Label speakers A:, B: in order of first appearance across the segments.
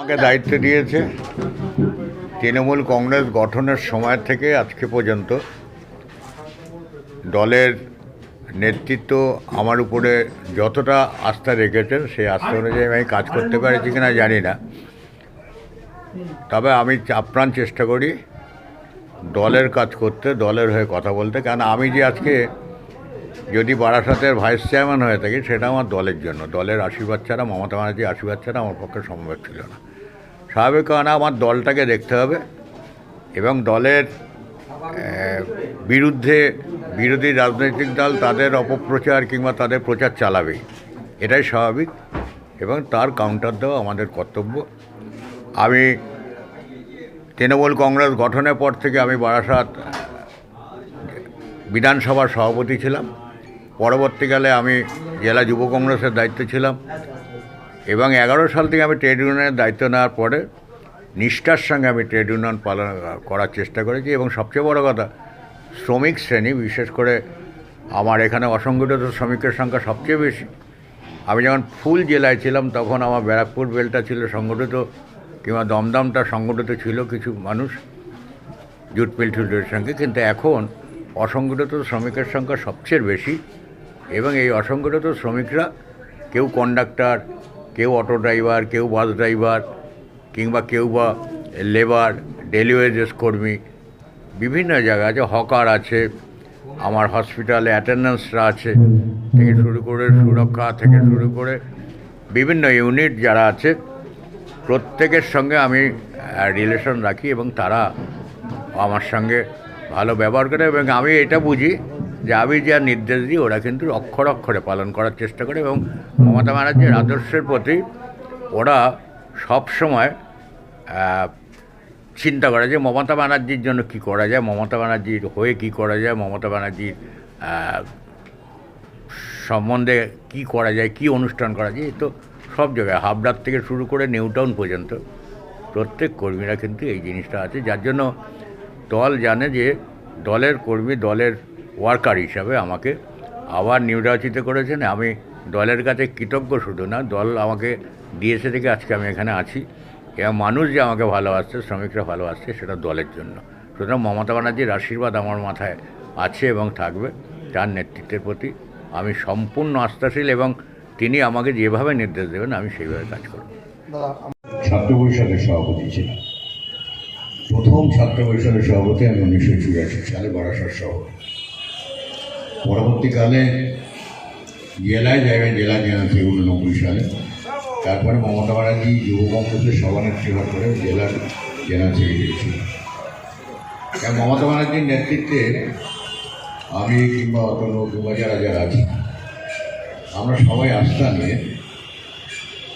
A: আমাকে দায়িত্ব দিয়েছে তৃণমূল কংগ্রেস গঠনের সময় থেকে আজকে পর্যন্ত দলের নেতৃত্ব আমার উপরে যতটা আস্থা রেখেছেন সেই আস্থা অনুযায়ী আমি কাজ করতে পেরেছি কিনা জানি না, তবে আমি আপ্রাণ চেষ্টা করি দলের কাজ করতে, দলের হয়ে কথা বলতে। কারণ আমি যে আজকে যদি বারাসাতের ভাইস চেয়ারম্যান হয়ে থাকি সেটা আমার দলের জন্য, দলের আশীর্বাদ ছাড়া, মমতা ব্যানার্জির আশীর্বাদ ছাড়া আমার পক্ষে সম্ভব ছিল না। স্বাভাবিক কারণে আমার দলটাকে দেখতে হবে এবং দলের বিরুদ্ধে বিরোধী রাজনৈতিক দল তাদের অপপ্রচার কিংবা তাদের প্রচার চালাবেই, এটাই স্বাভাবিক এবং তার কাউন্টার দেওয়া আমাদের কর্তব্য। আমি তৃণমূল কংগ্রেস গঠনের পর থেকে আমি বারাসাত বিধানসভার সভাপতি ছিলাম, পরবর্তীকালে আমি জেলা যুব কংগ্রেসের দায়িত্বে ছিলাম এবং 11 সাল থেকে আমি ট্রেড ইউনিয়নের দায়িত্ব নেওয়ার পরে নিষ্ঠার সঙ্গে আমি ট্রেড ইউনিয়ন পালন করার চেষ্টা করেছি এবং সবচেয়ে বড় কথা শ্রমিক শ্রেণী, বিশেষ করে আমার এখানে অসংগঠিত শ্রমিকের সংখ্যা সবচেয়ে বেশি। আমি যখন ফুল জেলায় ছিলাম তখন আমার ব্যারাকপুর বেলটা ছিল সংগঠিত কিংবা দমদমটা সংগঠিত ছিল কিছু মানুষ জুট মিল টুটের সঙ্গে, কিন্তু এখন অসংগঠিত শ্রমিকের সংখ্যা সবচেয়ে বেশি এবং এই অসংগঠিত শ্রমিকরা কেউ কন্ডাক্টর, কেউ অটো ড্রাইভার, কেউ বাস ড্রাইভার কিংবা কেউ বা লেবার, ডেলি ওয়েজেস কর্মী, বিভিন্ন জায়গা আছে, হকার আছে, আমার হসপিটালে অ্যাটেন্ডেন্সরা আছে থেকে শুরু করে সুরক্ষা থেকে শুরু করে বিভিন্ন ইউনিট যারা আছে প্রত্যেকের সঙ্গে আমি রিলেশন রাখি এবং তারা আমার সঙ্গে ভালো ব্যবহার করে এবং আমি এটা বুঝি যে আমি যা নির্দেশ দিই ওরা কিন্তু অক্ষরে অক্ষরে পালন করার চেষ্টা করে এবং মমতা ব্যানার্জির আদর্শের প্রতি ওরা সবসময় চিন্তা করে যে মমতা ব্যানার্জির জন্য কী করা যায়, মমতা ব্যানার্জির হয়ে কী করা যায়, মমতা ব্যানার্জির সম্বন্ধে কী করা যায়, কী অনুষ্ঠান করা যায়। তো সব জায়গায় হাবড়ার থেকে শুরু করে নিউ টাউন পর্যন্ত প্রত্যেক কর্মীরা কিন্তু এই জিনিসটা আছে, যার জন্য দল জানে যে দলের কর্মী, দলের ওয়ার্কার হিসাবে আমাকে আবার নির্বাচিত করেছেন। আমি দলের কাছে কৃতজ্ঞ শুধু না, দল আমাকে দিয়েছে থেকে আজকে আমি এখানে আছি এবং মানুষ যে আমাকে ভালোবাসছে, শ্রমিকরা ভালোবাসছে, সেটা দলের জন্য। সুতরাং মমতা ব্যানার্জির আশীর্বাদ আমার মাথায় আছে এবং থাকবে। তার নেতৃত্বের প্রতি আমি সম্পূর্ণ আস্থাশীল এবং তিনি আমাকে যেভাবে নির্দেশ দেবেন আমি সেইভাবে কাজ করব।
B: ছাত্র পরিষদের সভাপতি ছিলাম, প্রথম ছাত্র পরিষদের সভাপতি আমি 1984 সালে বারাসাত সভাপতি। পরবর্তীকালে জেলায় জায়গায় জেলা জেনেছি 1989 সালে। তারপরে মমতা ব্যানার্জি যুব কংগ্রেসের সভানেত্রী হওয়ার পরে জেলার জেলা সেক্রেটারি ছিল। মমতা ব্যানার্জির নেতৃত্বে আমি কিংবা অতনু কিংবা যারা যারা আছি আমরা সবাই আস্থা নিয়ে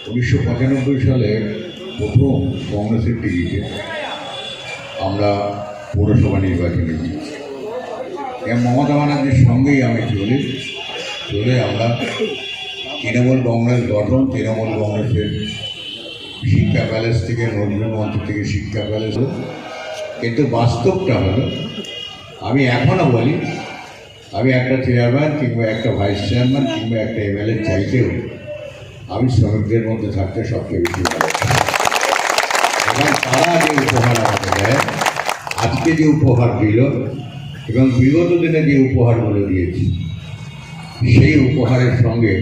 B: 1995 সালে প্রথম কংগ্রেসের টিকিটে আমরা পৌরসভা নির্বাচনে জিতেছি এবং মমতা ব্যানার্জির সঙ্গেই আমি চলে আমরা তৃণমূল কংগ্রেস গঠন, তৃণমূল কংগ্রেসের শিক্ষা প্যালেস থেকে নজরুল মঞ্চ থেকে শিক্ষা প্যালেস। কিন্তু বাস্তবটা হলো আমি এখনও বলি আমি একটা চেয়ারম্যান কিংবা একটা ভাইস চেয়ারম্যান কিংবা একটা এমএলএ চাইতেও আমি শ্রমিকদের মধ্যে থাকতে সবচেয়ে বেশি ভালো। এবং তারা যে উপহার আমাকে দেয়, আজকে যে উপহার দিল এবং বিগত দিনে যে উপহারগুলো দিয়েছি, সেই উপহারের সঙ্গে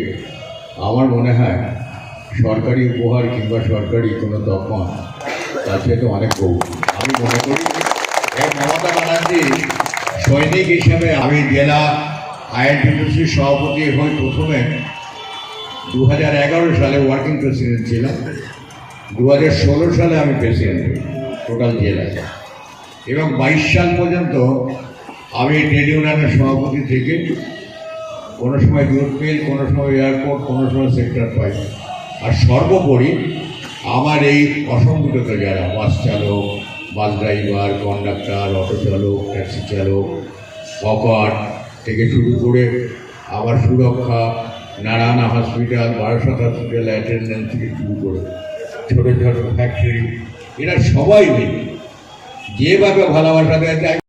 B: আমার মনে হয় সরকারি উপহার কিংবা সরকারি কোনো তখন তার চেয়ে অনেক বহু। আমি মনে করি মমতা ব্যানার্জি সৈনিক হিসেবে আমি জেলা আইএনটিটিউসির সভাপতি হই প্রথমে 2011 সালে ওয়ার্কিং প্রেসিডেন্ট ছিলাম, 2016 সালে আমি প্রেসিডেন্ট হই টোটাল জেলায় এবং 22 সাল পর্যন্ত আমি ট্রেড ইউনিয়নের সভাপতি থেকে কোনো সময় জুট মিল, কোনো সময় এয়ারপোর্ট, কোনো সময় সেক্টর পাই। আর সর্বোপরি আমার এই অসংগঠিত যারা বাস চালক, বাস ড্রাইভার, কন্ডাক্টর, অটো চালক, ট্যাক্সি চালক, হকার থেকে শুরু করে আবার সুরক্ষা, Narayana hospital, Barasat hospital attendance থেকে শুরু করে ছোটো ছোটো ফ্যাক্টরি, এরা সবাই মিলে যেভাবে ভালোবাসা দেয়